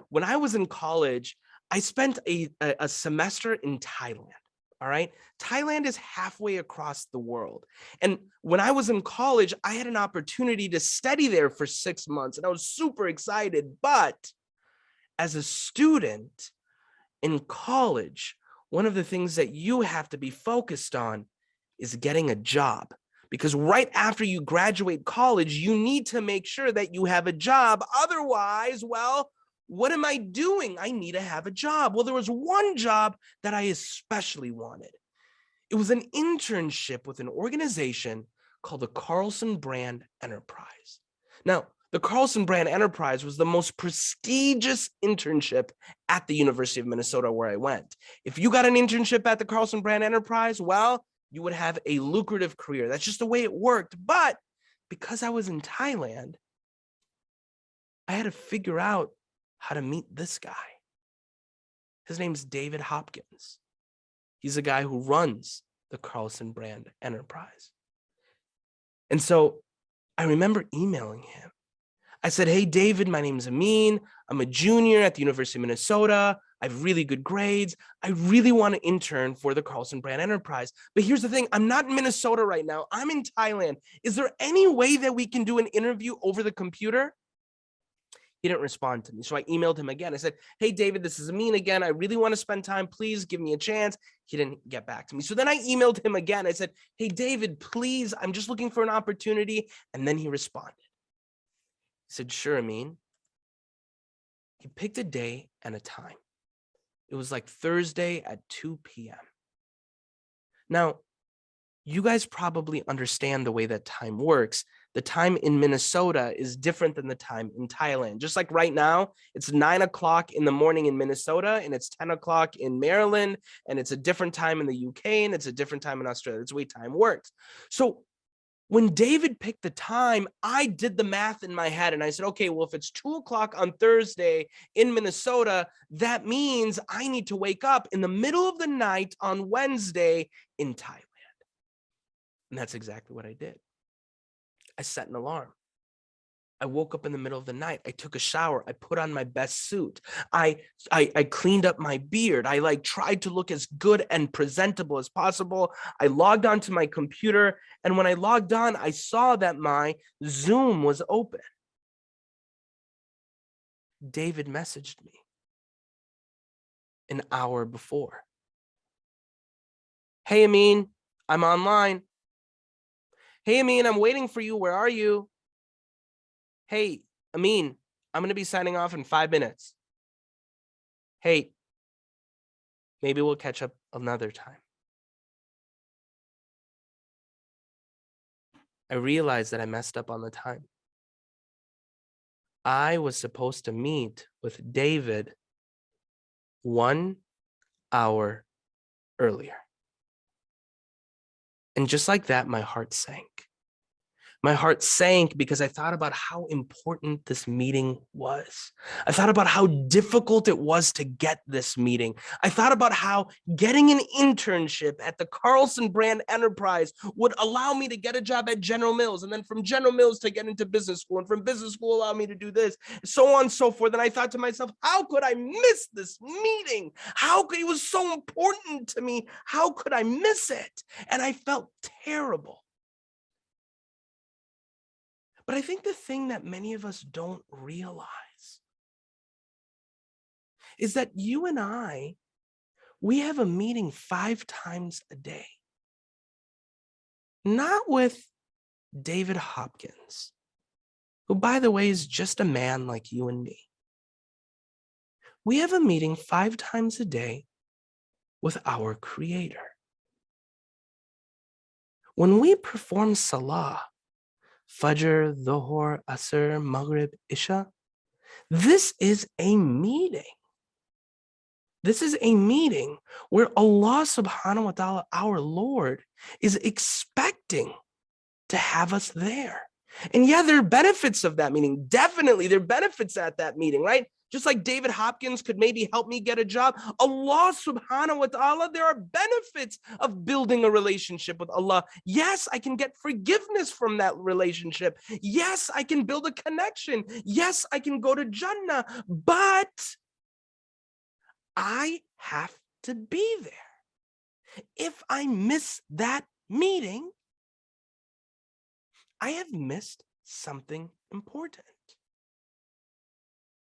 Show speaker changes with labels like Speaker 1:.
Speaker 1: when I was in college, I spent a semester in Thailand. All right. Thailand is halfway across the world. And when I was in college, I had an opportunity to study there for 6 months and I was super excited. But as a student in college, one of the things that you have to be focused on is getting a job. Because right after you graduate college, you need to make sure that you have a job. Otherwise, well, what am I doing? I need to have a job. Well, there was one job that I especially wanted. It was an internship with an organization called the Carlson Brand Enterprise. Now, the Carlson Brand Enterprise was the most prestigious internship at the University of Minnesota where I went. If you got an internship at the Carlson Brand Enterprise, well, you would have a lucrative career. That's just the way it worked. But because I was in Thailand, I had to figure out how to meet this guy. His name's David Hopkins. He's a guy who runs the Carlson Brand Enterprise. And so I remember emailing him. I said, hey, David, my name's Amin. I'm a junior at the University of Minnesota. I have really good grades. I really want to intern for the Carlson Brand Enterprise. But here's the thing. I'm not in Minnesota right now. I'm in Thailand. Is there any way that we can do an interview over the computer? He didn't respond to me. So I emailed him again. I said, hey, David, this is Amin again. I really want to spend time. Please give me a chance. He didn't get back to me. So then I emailed him again. I said, hey, David, please, I'm just looking for an opportunity. And then he responded. He said, sure, Amin. He picked a day and a time. It was like Thursday at 2 p.m. Now, you guys probably understand the way that time works. The time in Minnesota is different than the time in Thailand. Just like right now, it's 9 o'clock in the morning in Minnesota and it's 10 o'clock in Maryland, and it's a different time in the UK and it's a different time in Australia. That's the way time works. So when David picked the time, I did the math in my head and I said, okay, well, if it's 2 o'clock on Thursday in Minnesota, that means I need to wake up in the middle of the night on Wednesday in Thailand. And that's exactly what I did. I set an alarm. I woke up in the middle of the night. I took a shower. I put on my best suit. I cleaned up my beard. I tried to look as good and presentable as possible. I logged onto my computer. And when I logged on, I saw that my Zoom was open. David messaged me an hour before. Hey, Amin, I'm online. Hey, Amin, I'm waiting for you. Where are you? Hey, Amin, I'm going to be signing off in 5 minutes. Hey, maybe we'll catch up another time. I realized that I messed up on the time. I was supposed to meet with David 1 hour earlier. And just like that, my heart sank. My heart sank because I thought about how important this meeting was. I thought about how difficult it was to get this meeting. I thought about how getting an internship at the Carlson Brand Enterprise would allow me to get a job at General Mills, and then from General Mills to get into business school, and from business school allow me to do this, so on and so forth. And I thought to myself, how could I miss this meeting? It was so important to me. How could I miss it? And I felt terrible. But I think the thing that many of us don't realize is that you and I, we have a meeting 5 times a day. Not with David Hopkins, who, by the way, is just a man like you and me. We have a meeting 5 times a day with our Creator. When we perform Salah, Fajr, Dhuhr, Asr, Maghrib, Isha, this is a meeting. This is a meeting where Allah subhanahu wa ta'ala, our Lord, is expecting to have us there. And yeah, there are benefits of that meeting. Definitely, there are benefits at that meeting, right? Just like David Hopkins could maybe help me get a job, Allah subhanahu wa ta'ala, there are benefits of building a relationship with Allah. Yes, I can get forgiveness from that relationship. Yes, I can build a connection. Yes, I can go to Jannah, but I have to be there. If I miss that meeting, I have missed something important.